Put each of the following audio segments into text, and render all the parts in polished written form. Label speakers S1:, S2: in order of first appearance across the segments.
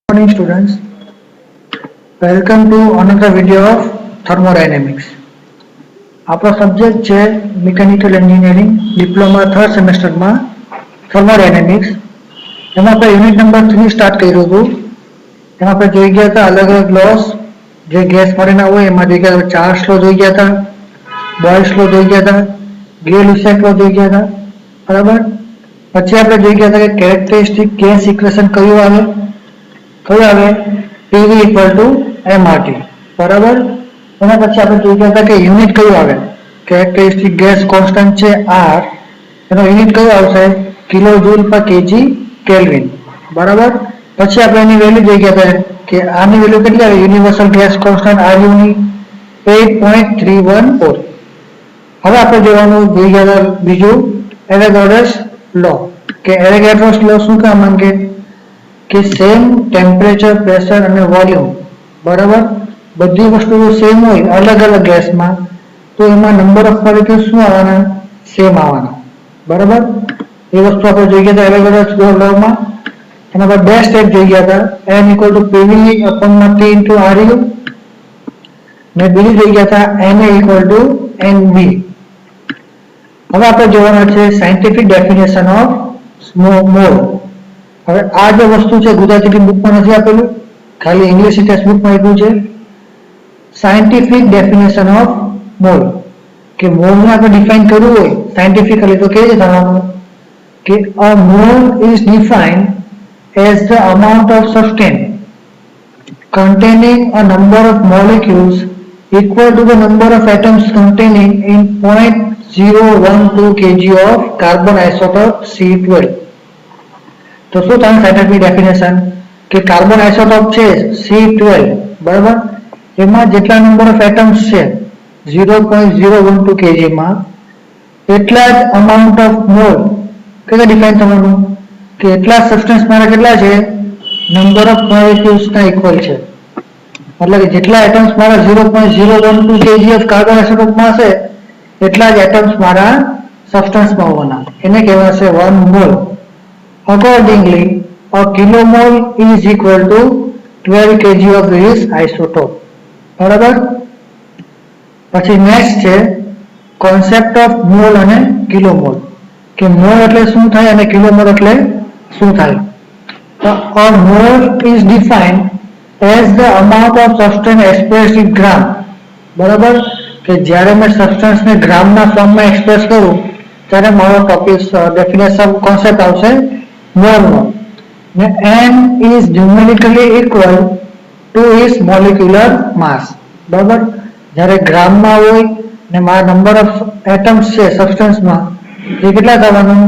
S1: Morning students, welcome to another video of thermodynamics. આપણો subject છે mechanical engineering diploma third સેમેસ્ટરમાં thermodynamics. એમાં આપણે યુનિટ નંબર 3 સ્ટાર્ટ કર્યું હતું. એમાં આપણે જોઈ ગયા હતા અલગ અલગ લોસ જે ગેસ માટેના હોય. એમાં જોઈ ગયા હતા ચાર્લ્સ લો જોઈ ગયા હતા, બોયલ્સ લો જોઈ ગયા હતા, ગિય-લુસાક લો જોઈ ગયા હતા, બરાબર. પછી આપણે જોઈ ગયા હતા કે કેરેક્ટરિસ્ટિક ગેસ ઇક્વેશન કયું આવે PV equal to MRT, બરાબર. એના પછી આપણે જોઈ ગયા હતા કે યુનિટ કયું આવે, કેરેક્ટરિસ્ટિક ગેસ કોન્સ્ટન્ટ છે R, એનો યુનિટ કયું આવશે કિલો જૂલ પર કેજી કેલ્વિન, બરાબર. પછી આપણે એની વેલ્યુ જોઈ ગયા હતા કે આની વેલ્યુ કેટલી આવે યુનિવર્સલ ગેસ કોન્સ્ટન્ટ RU ની 8.314. હવે આપણે જોવાનું જોઈ ગયા હતા બીજું એવોગાડ્રોસ લો, કે એવોગાડ્રોસ લો શું કામ માંગે કે સેમ ટેમ્પરેચર, પ્રેશર અને વોલ્યુમ, બરાબર, બધી વસ્તુઓ સેમ હોય અલગ અલગ ગેસમાં, તો એમાં નંબર ઓફ મોલેક્યુલ્સ શું આવવાના, સેમ આવવાના, બરાબર. એ વસ્તુ આપણે જોઈ ગયા હતા એવોગાડ્રોસ લોમાં. એના પર બે સ્ટેપ જોઈ ગયા હતા, n = PV / T × RU, ને બીજું જોઈ ગયા હતા Na = NB. હવે આપણે જોવાના છે સાયન્ટિફિક ડેફિનેશન ઓફ મોલ. હવે આ જે વસ્તુ છે ગુજરાતીની બુકમાં નથી આપેલું, ખાલી ઇંગ્લિશ ટેક્સ્ટ બુકમાં આપ્યું છે. સાયન્ટિફિક ડેફિનેશન ઓફ મોલ, કે મોલને આપણે ડિફાઇન કરવું હોય સાયન્ટિફિકલી તો કેવી રીતે થવાનું કે a mole is defined as the amount of substance containing a number of molecules equal to the number of atoms containing in 0.012 kg of carbon isotope C12. તો શું થાય સાયન્ટિફિક ડેફિનેશન કે કાર્બન આઇસોટોપ છે C12, બરાબર, એમાં જેટલા number of atoms છે 0.012 kg માં એટલા જ અમાઉન્ટ ઓફ મોલ કેવી ડિફાઇન થવાનું કે એટલા સબસ્ટન્સ મારા કેટલા છે નંબર ઓફ મોલેક્યુલ્સ ના ઇક્વલ છે. એટલે કે જેટલા એટમ્સ મારા 0.012 kg ઓફ કાર્બન આઇસોટોપ માં હશે એટલા જ એટમ્સ મારા સબસ્ટન્સમાં હોવાના, એને કહેવાશે 1 mall. Accordingly, a kilomole is equal to 12 kg of this isotope, બરાબર. પછી નેક્સ્ટ છે કોન્સેપ્ટ ઓફ મોલ અને કિલોમોલ, કે મોલ એટલે શું થાય અને કિલોમોલ એટલે શું થાય. તો a mole is defined as the amount of substance expressed in gram, બરાબર, કે જ્યારે મેં સબસ્ટન્સને ગ્રામના ફોર્મમાં એક્સપ્રેસ કરું ત્યારે મારો ટોપિક ડેફિનેશન કોન્સેપ્ટ આવશે મોલનો. ને n is numerically equal to its molecular mass, બરાબર. જ્યારે ગ્રામમાં હોય ને મારા નંબર ઓફ એટમ્સ છે સબસ્ટન્સમાં એ કેટલા થવાનું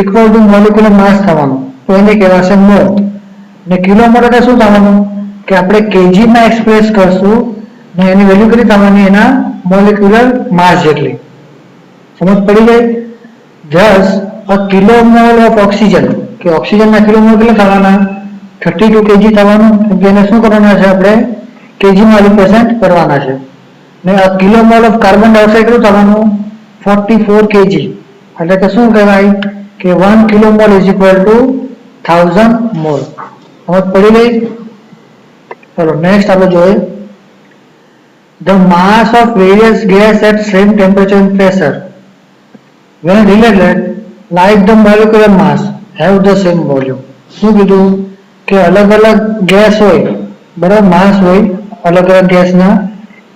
S1: ઇક્વલ ટુ મોલેક્યુલર માસ થવાનું, તો એને કહેવાશે મોલ. ને કિલોમોલ એટલે શું થવાનું કે આપણે કેજીમાં એક્સપ્રેસ કરશું ને એની વેલ્યુ કેટલી થવાની એના મોલેક્યુલર માસ જેટલી. સમજ પડી ગઈ? thus a kilomole of oxygen, કે ઓક્સિજનના કિલોમોલ કેટલા થવાના 32 kg થવાનું, એટલે એને શું કરવાના છે આપણે કેજીમાં રિપ્રેઝન્ટ કરવાના છે. ને આ કિલોમોલ ઓફ કાર્બન ડાયોક્સાઇડ કેટલું થવાનું 44 kg, એટલે કે શું કહેવાય કે 1 kilomole is equal to 1000 mole. સમજ પડી ગઈ? ચલો નેક્સ્ટ આપણે જોઈએ the mass of various gas at same temperature and pressure when related like the molecular mass have the same volume. શું કીધું કે અલગ અલગ ગેસ હોય, બરાબર, માસ હોય અલગ અલગ ગેસના,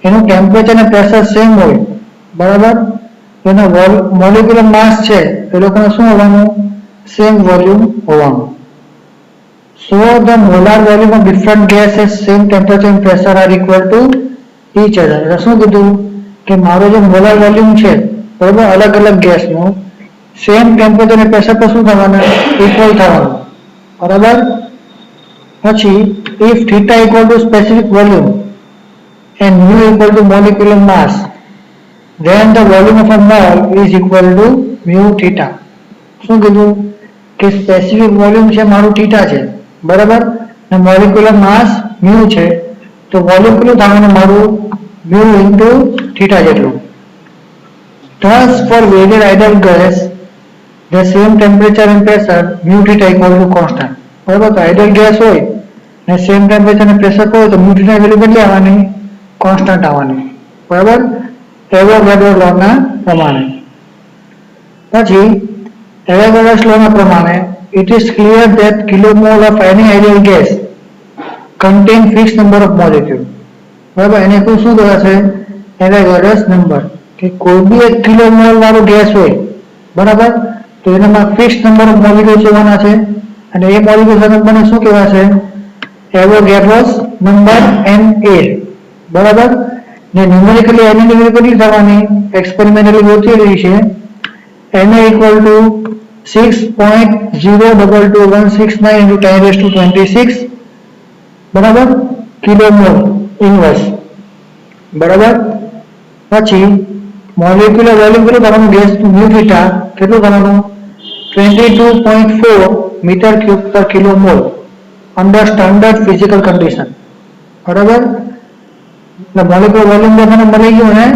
S1: એનું ટેમ્પરેચર અને પ્રેશર સેમ હોય, બરાબર, એનો મોલેક્યુલર માસ છે એ લોકોને શું હોવાનું સેમ વોલ્યુમ હોવાનું. So the molar volume of different gases same temperature and pressure are equal to each other. એટલે શું કીધું કે મારો જે મોલાર વોલ્યુમ છે, બરાબર, અલગ અલગ ગેસનું સેમ ટેમ્પરેચર અને પ્રેશર પર શું થવાના ઇક્વલ થવાનું, બરાબર. પછી if theta equal to specific volume and mu equal to molecular mass, then the volume of a mole is equal to mu theta. શું કીધું કે સ્પેસિફિક વોલ્યુમ છે મારું થીટા છે, બરાબર, અને મોલેક્યુલર માસ mu છે, તો વોલ્યુમ કેટલું થવાનું મારું mu into theta જેટલું. Thus for varied ideal gas the same temperature and pressure mu theta equal to constant, બરાબર. તો આઇડિયલ ગેસ હોય ને સેમ ટેમ્પરેચર અને પ્રેશર કહો તો મ્યુટીની વેલ્યુ કેટલી આવવાની? કોન્સ્ટન્ટ આવવાની, બરાબર, એવોગાડ્રો લો ના પ્રમાણે. પછી એવોગાડ્રોસ લો ના પ્રમાણે it is clear that kilomole of any ideal gas contain fixed number of molecule. બરાબર, એને કોઈ શું કહેવાશે? એવોગાડ્રોસ નંબર. કે કોઈ બી 1 કિલોમોલ વાળું ગેસ હોય, બરાબર, તો એનામાં ફિક્સ નંબર ઓફ મોલિક્યુલ્સ હોવાના છે અને એ મોલિક્યુલ્સ નંબરને શું કહેવાશે? એવોગાડ્રોસ નંબર Na, બરાબર. ને ન્યુમેરિકલી એની વેલ્યુ કેટલી થવાની? એક્સપેરિમેન્ટલી ગોતી રહી છે Na equal to 6.022169 into 10⁻²6, બરાબર, કિલોમોલ ઇનવર્સ, બરાબર. પછી મોલેક્યુલર વોલ્યુમ કેટલું કરવાનું? ગેસનું મ્યુ થીટા કેટલું કરવાનું? 22.4 મીટર ક્યુબ પર કિલોમોલ અંડર સ્ટાન્ડર્ડ ફિઝિકલ કન્ડિશન, બરાબર. એટલે મોલેક્યુલર વોલ્યુમ આપણને મળી ગયું અને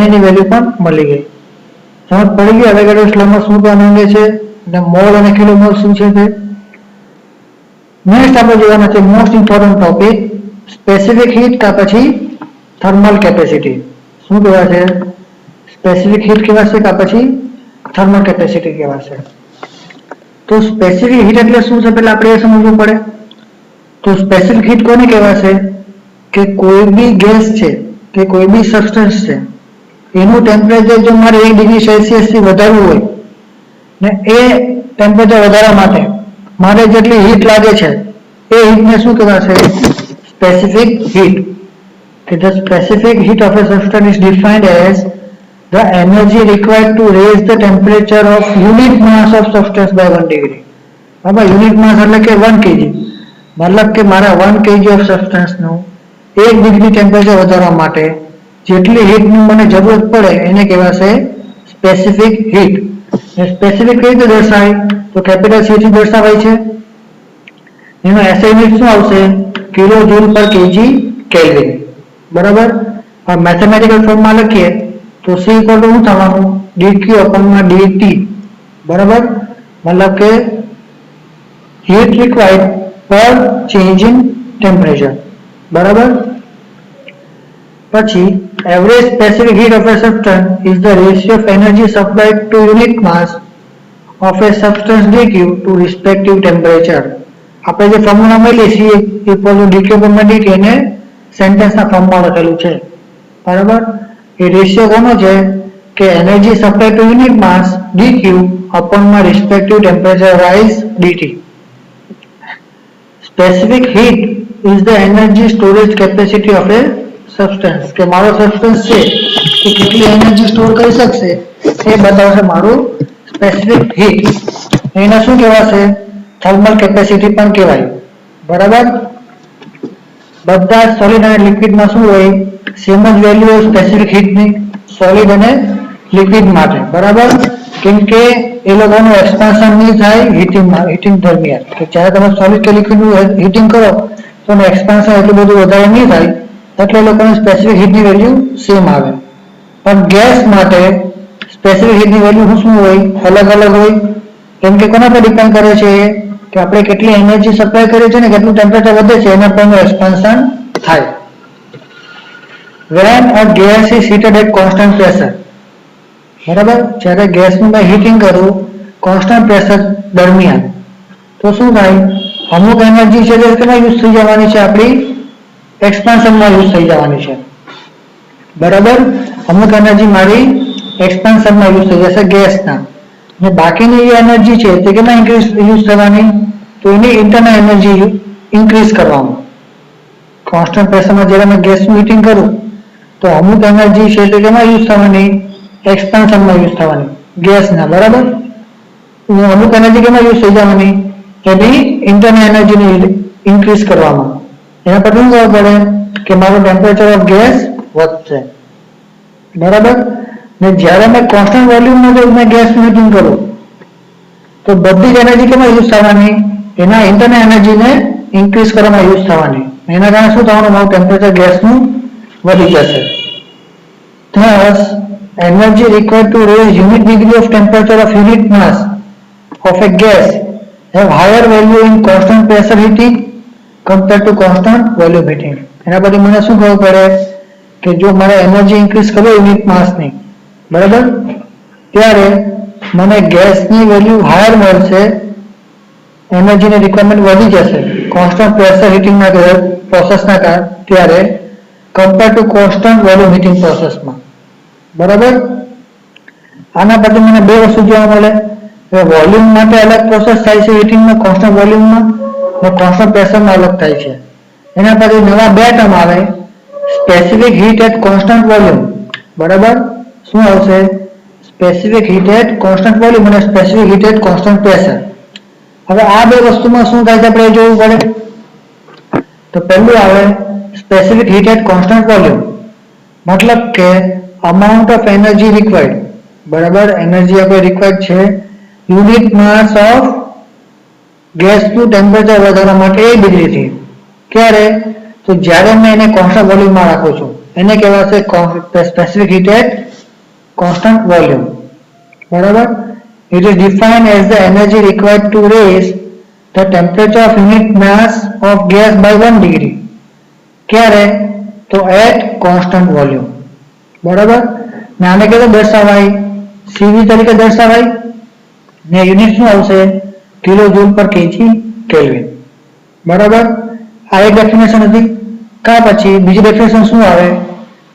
S1: Na ની વેલ્યુ પણ મળી ગઈ. સમજ પડી ગઈ એવોગાડ્રોસ લોમાં શું કામ માંગે છે અને મોલ અને કિલોમોલ શું છે તે. નેક્સ્ટ આપણે જોવાના છે most important topic, specific heat કા પછી થર્મલ કેપેસિટી. શું કહેવાશે? સ્પેસિફિક હીટ કહેવાશે કા પછી થર્મલ કેપેસિટી કહેવાશે. તો સ્પેસિફિક હીટ એટલે શું છે પહેલા આપણે એ સમજવું પડે. તો સ્પેસિફિક હીટ કોને કહેવાશે? કે કોઈ બી ગેસ છે કે કોઈ બી સબસ્ટન્સ છે એનું ટેમ્પરેચર જો મારે 1 ડિગ્રી સેલ્સિયસ થી વધારવું હોય ને એ ટેમ્પરેચર વધારવા માટે મારે જેટલી હીટ લાગે છે એ હીટને શું કહેવાશે? Specific heat. કે the specific heat of a substance is defined as the energy required to raise the temperature of unit mass of substance by 1 degree. બરાબર, યુનિટ માસ એટલે કે 1 kg. મતલબ કે મારા 1 kg ઓફ સબસ્ટન્સ નું 1 ડિગ્રી ટેમ્પરેચર વધારવા માટે જેટલી હીટ ની મને જરૂરત પડે એને કહેવાશે સ્પેસિફિક હીટ. સ્પેસિફિક કઈ રીતે દર્શાવાય? તો કેપિટલ સી થી દર્શાવાય છે. એનો એસઆઈ યુનિટ શું આવશે? કિલો જૂલ પર કેજી કેલ્વિન, બરાબર. આ મેથેમેટિકલ ફોર્મમાં લખીએ તો C ઇક્વલ ટુ શું થવાનું? dq અપોનમાં dt, બરાબર. મતલબ કે હીટ રિક્વાયર્ડ પર ચેન્જ ઇન ટેમ્પરેચર, બરાબર. પછી average specific heat of a substance is the ratio of energy supplied to unit mass of a substance dq to respective temperature. આપણે જે ફોર્મ્યુલા મળીએ C equal to dq અપોનમાં dt એને સેન્ટેન્સના ફોર્મમાં લખેલું છે, બરાબર. એ રેશિયો કોનો છે? કે energy supply to unit mass dq અપોનમાં respective temperature rise dt. Specific heat is the energy storage capacity of a substance. કે મારો સબસ્ટન્સ છે કે કેટલી એનર્જી સ્ટોર કરી શકશે એ બતાવશે મારું સ્પેસિફિક હીટ. એને શું કહેવાશે? થર્મલ કેપેસિટી પણ કહેવાય, બરાબર. બધા સોલિડ અને લિક્વિડમાં શું હોય? સેમ જ વેલ્યુ હોય સ્પેસિફિક હીટની સોલિડ અને લિક્વિડ માટે, બરાબર. કેમ કે એ લોકોનું એક્સપાન્શન નહીં થાય હીટિંગ દરમિયાન. કે જ્યારે તમે સોલિડ કે લિક્વિડનું હીટિંગ કરો તો એનું એક્સપાન્શન એટલું બધું વધારે નહીં થાય, એટલે એ લોકોની સ્પેસિફિક હીટની વેલ્યુ સેમ આવે. પણ ગેસ માટે સ્પેસિફિક હીટની વેલ્યુ શું હોય? અલગ અલગ હોય. કેમ કે કોના પર ડિપેન્ડ કરે છે? કે આપણે કેટલી એનર્જી સપ્લાય કરીએ છીએ ને કેટલું ટેમ્પરેચર વધે છે એના પરનું એક્સપાન્શન થાય. When a gas is heated at constant pressure, બરાબર, જ્યારે ગેસનું મેં હીટિંગ કરું કોન્સ્ટન્ટ પ્રેશર દરમિયાન તો શું થાય? અમુક એનર્જી છે જે કેમાં યુઝ થઈ જવાની છે? આપણી એક્સપાન્શનમાં યુઝ થઈ જવાની છે, બરાબર. અમુક એનર્જી મારી એક્સપાન્શનમાં યુઝ થઈ જશે ગેસના, ને બાકીની જે એનર્જી છે તે કેમાં યુઝ થવાની? તો એની ઇન્ટરનલ એનર્જી ઇન્ક્રીઝ કરવામાં. કોન્સ્ટન્ટ પ્રેશરમાં જ્યારે મેં ગેસનું હીટિંગ કરું તો અમુક એનર્જી છે તે કેમાં યુઝ થવાની? એક્સપાન્શનમાં યુઝ થવાની ગેસના, બરાબર. અમુક એનર્જી કેમાં યુઝ થઈ જવાની? એની ઇન્ટરનલ એનર્જીને ઇન્ક્રીઝ કરવામાં. એના પર શું ખબર પડે? કે મારું ટેમ્પરેચર ઓફ ગેસ વધશે, બરાબર. ને જ્યારે મેં કોન્સ્ટન્ટ વોલ્યુમમાં જો મેં ગેસનું હીટિંગ કરું તો બધી જ એનર્જી કેમાં યુઝ થવાની? એના ઇન્ટરનલ એનર્જીને ઇન્ક્રીઝ કરવામાં યુઝ થવાની. એના કારણે શું થવાનું? મારું ટેમ્પરેચર ગેસનું વધી જશે. Thus, energy required to raise unit degree of temperature of unit mass of a gas have higher value in constant pressure heating compare to constant volume heating. એના પછી મને શું ખબર પડે કે જો મારે એનર્જી ઇન્ક્રીઝ કરવી યુનિટ માસની, બરાબર, ત્યારે મને ગેસની વેલ્યુ હાયર મળશે, એનર્જીની રિક્વાયરમેન્ટ વધી જશે કોન્સ્ટન્ટ પ્રેશર હીટિંગના પ્રોસેસના કારણે, ત્યારે compare to constant volume heating પ્રોસેસમાં, બરાબર. આના પછી મને બે વસ્તુ જોવા મળે કે વોલ્યુમ માટે અલગ પ્રોસેસ થાય છે હીટિંગમાં, કોન્સ્ટન્ટ વોલ્યુમમાં અને કોન્સ્ટન્ટ પ્રેશરમાં અલગ થાય છે. એના પછી નવા બે ટર્મ આવે, specific heat at constant volume, બરાબર. શું આવશે? Specific heat at constant volume અને specific heat at constant pressure. હવે આ બે વસ્તુમાં શું થાય છે આપણે જોવું પડે. તો પહેલું આવે specific heat at constant volume, મતલબ કે અમાઉન્ટ ઓફ એનર્જી રિક્વાયર્ડ, બરાબર. એનર્જી આપણે રિક્વાયર્ડ છે યુનિટ માસ ઓફ ગેસનું ટેમ્પરેચર વધારવા માટે 1 ડિગ્રીથી. ક્યારે? તો જ્યારે મેં એને કોન્સ્ટન્ટ વોલ્યુમમાં રાખું છું, એને કહેવાશે specific heat at constant volume, બરાબર. It is defined as the energy required to raise the temperature of unit mass of gas by 1 degree. ક્યારે? તો at constant volume, બરાબર. ને આને કેવી રીતે દર્શાવાય? CV તરીકે દર્શાવાય ને યુનિટ શું આવશે? કિલો જૂલ પર કેજી કેલ્વિન, બરાબર. આ એક ડેફિનેશન હતી. કા પછી બીજી ડેફિનેશન શું આવે?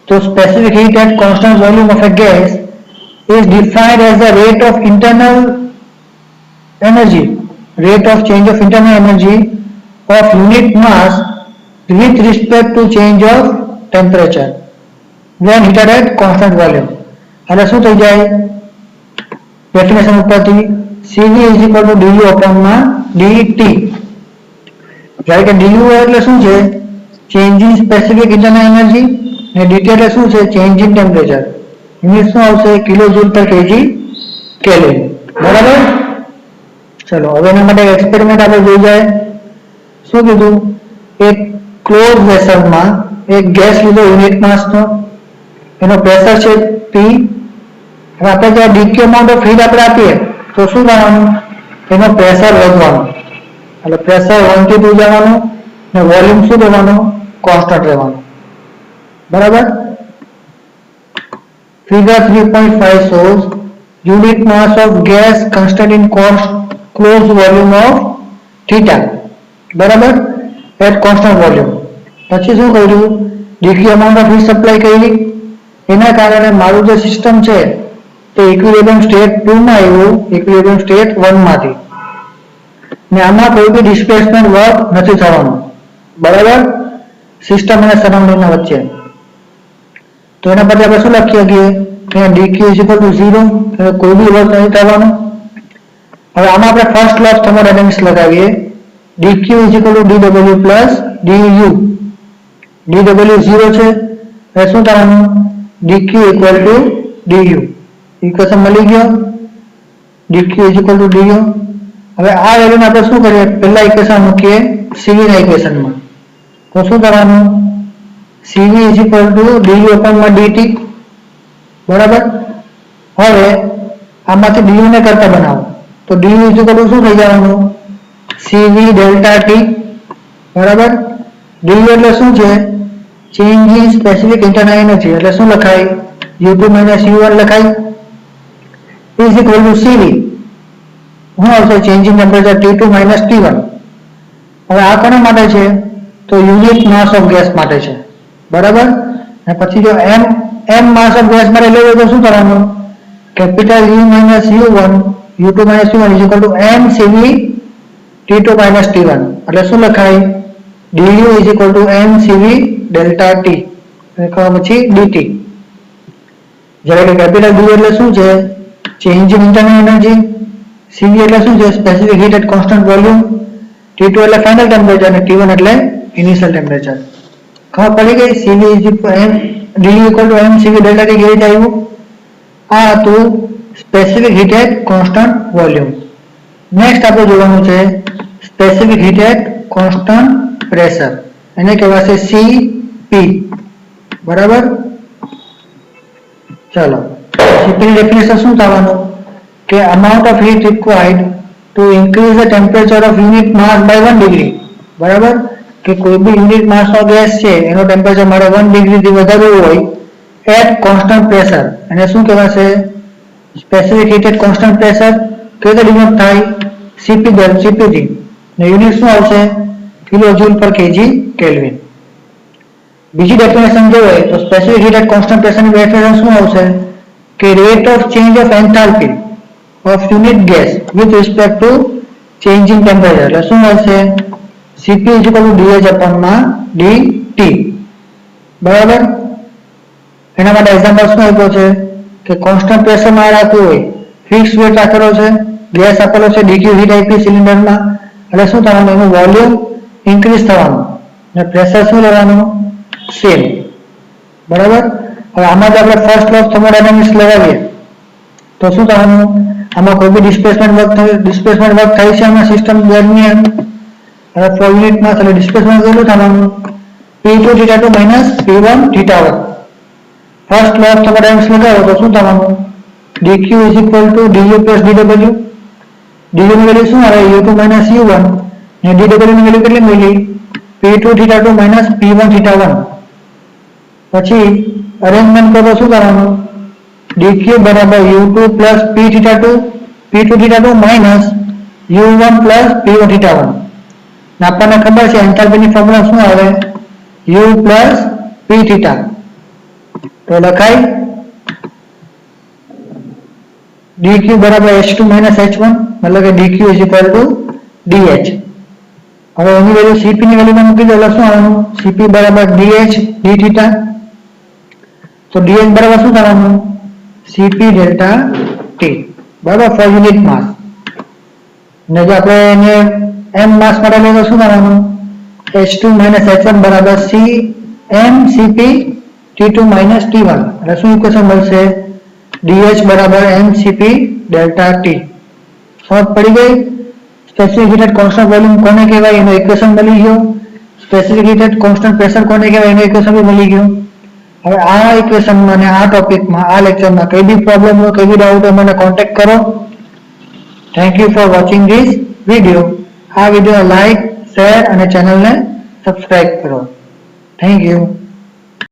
S1: તો specific heat at constant volume of a gas is defined as the rate of internal energy, rate of change of internal energy of unit mass with respect to change of temperature when heated at constant volume. એટલે શું થઈ જાય definition ઉપરથી? CV is equal to du upon dt. જ્યારે કે du એટલે શું છે? Change in specific internal energy, ને dt એટલે શું છે? Change in temperature. યુનિટ શું આવશે? કિલો જૂલ પર કેજી કેલ્વિન, બરાબર. ચલો હવે એના માટે એક્સપેરિમેન્ટ આપણે જોઈ જાય. શું કીધું? એક ક્લોઝ વેસલમાં એક ગેસ લીધો યુનિટ માસનો, એનો પ્રેશર છે P. હવે આપણે જો ડીક્યુ અમાઉન્ટ ઓફ હીટ આપણે આપીએ તો શું થવાનું? એનો પ્રેશર વધવાનું, એટલે પ્રેશર 1 થી 2 જવાનું ને વોલ્યુમ શું રહેવાનું? કોન્સ્ટન્ટ રહેવાનું, બરાબર. Figure 3.5 shows unit mass of gas constant in closed volume of theta, બરાબર, at constant volume. પછી શું કર્યું? DQ amount of heat supply કરી, એના કારણે મારું જે સિસ્ટમ છે તે ઇક્વિલિબ્રિયમ સ્ટેટ 2 માં આવ્યું ઇક્વિલિબ્રિયમ સ્ટેટ 1 માંથી, ને આમાં કોઈ બી ડિસ્પ્લેસમેન્ટ વર્ક નથી થવાનું, બરાબર, સિસ્ટમ અને સરાઉન્ડિંગના વચ્ચે. તો એના પછી આપણે શું લખી શકીએ કે dq is equal to 0, કોઈ બી વર્ક નહીં થવાનું. હવે આમાં આપણે ફર્સ્ટ લો ઓફ થર્મોડાયનેમિક્સ લગાવીએ. dq is equal to dw plus du. dw 0 છે, હવે શું થવાનું? dq equal to du. Equation મળી ગયો, dq is equal to du. હવે આ વેલ્યુને આપણે શું કરીએ? પહેલા ઇક્વેશન મૂકીએ CV ના ઇક્વેશનમાં. તો શું કરવાનું? CV is equal to du upon dt, બરાબર. હવે આમાંથી du ને કરતા બનાવો તો du is equal to શું થઈ જવાનું? CV ડેલ્ટા t, બરાબર. du એટલે શું છે? Change in specific internal energy, એટલે શું લખાય? U2 U1 લખાય, is equal to CV. શું આવશે? Change in temperature T2 T1. હવે આ કોના માટે છે? તો યુનિટ માસ ઓફ ગેસ માટે છે, બરાબર. અને પછી જો m માસ ઓફ ગેસ માટે લેવું તો શું કરવાનું? Capital U minus U1 U2 minus U1 is equal to m CV T2 minus T1. એટલે શું લખાય? du is equal to m CV delta t, પછી dt. જ્યારે કે કેપિટલ D એટલે શું છે? Change in internal energy. CV એટલે શું છે? Specific heat at constant volume. T2 એટલે ફાઇનલ ટેમ્પરેચર અને T1 એટલે ઇનિશિયલ ટેમ્પરેચર. ખબર પડી ગઈ? CV is equal du equal to m CV delta t કેવી રીતે આવ્યું? આ હતું specific heat at constant volume. Next આપણે જોવાનું છે specific heat at constant pressure, એને કહેવાશે CP, બરાબર. ચલો CP ની ડેફિનેશન શું થવાનું? કે amount of heat required to increase the temperature of unit mass by 1 degree, બરાબર. કે કે કોઈ બી યુનિટ માસનો ગેસ છે એનો ટેમ્પરેચર મારે 1 ડિગ્રીથી વધારવું હોય એટ કોન્સ્ટન્ટ પ્રેશર, અને શું કહેવાશે? Specific heat at constant pressure કેવી રીતે ડિનોટ થાય? CP થી, ને યુનિટ શું આવશે? કિલોજૂલ પર કેજી કેલ્વિન. બીજી ડેફિનેશન જોઈએ તો સ્પેસિફિક હીટ એટ કોન્સ્ટન્ટ પ્રેશરની ડેફિનેશન શું આવશે? કે rate of change of enthalpy of unit gas with respect to changing temperature. એટલે શું આવશે? Cp /dH/dt. બરાબર? એના માટે એક્ઝામ્પલ શું આપ્યો છે કે કોન્સ્ટન્ટ પ્રેશરમાં રાખવું હોય, ફિક્સ વેટ રાખેલો છે, ગેસ આપેલો છે dq હીટ આપી સિલિન્ડરમાં, એટલે શું થવાનું? એનું વોલ્યુમ ઇન્ક્રીઝ થવાનું અને પ્રેશર શું લેવાનું? સેમ. બરાબર? હવે આમાં આપણે ફર્સ્ટ લો ઓફ થર્મોડાયનેમિક્સ લગાવીએ તો શું થવાનું? આમાં કોઈ બી ડિસ્પ્લેસમેન્ટ વર્ક થાય છે આમાં સિસ્ટમ દરમિયાન. હવે ફોર યુનિટ માસ એટલે ડિસ્પ્લેસમેન્ટ કેટલું થવાનું? P2 θ2 P1 θ1. First law of thermodynamics લગાવો તો શું થવાનું? dq du plus dw. dw ની વેલ્યુ શું આવે? u2 u1, અને dw ની વેલ્યુ કેટલી મળી? P2 θ2 P1 θ1. પછી અરેન્જમેન્ટ કરો શું કરવાનું? dq બરાબર u2 plus p2 θ2 minus u1 plus p1 θ1. આપણને ખબર છે એન્થાલ્પીની ફોર્મ્યુલા શું આવે? u plus p θ. તો લખાય dq બરાબર h2 h1, મતલબ કે dq dh. હવે એની વેલ્યુ cp ની વેલ્યુમાં મૂકી દો એટલે શું આવવાનું? cp બરાબર dh dθ. તો dh બરાબર શું થવાનું? cp delta t. બરાબર? ફોર યુનિટ માસ. ને જો આપણે એને m માસ માટે લઈએ તો શું થવાનું? h2 h1 બરાબર c m cp t2 t1. એટલે શું ઇક્વેશન મળશે? dh બરાબર mcp ડેલ્ટા t. સમજ પડી ગઈ? Specific heat at constant volume કોને કહેવાય એનો ઇક્વેશન મળી ગયો. Specific heat at constant pressure કોને કહેવાય એનો ઇક્વેશન બી મળી ગયો. હવે આ ઇક્વેશનમાં અને આ ટોપિકમાં આ લેક્ચરમાં કઈ બી પ્રોબ્લેમ હોય, કઈ બી ડાઉટ હોય મને કોન્ટેક્ટ કરો. Thank you for watching this video. આ વિડીયો લાઈક, શેર અને ચેનલને સબસ્ક્રાઇબ કરો. Thank you.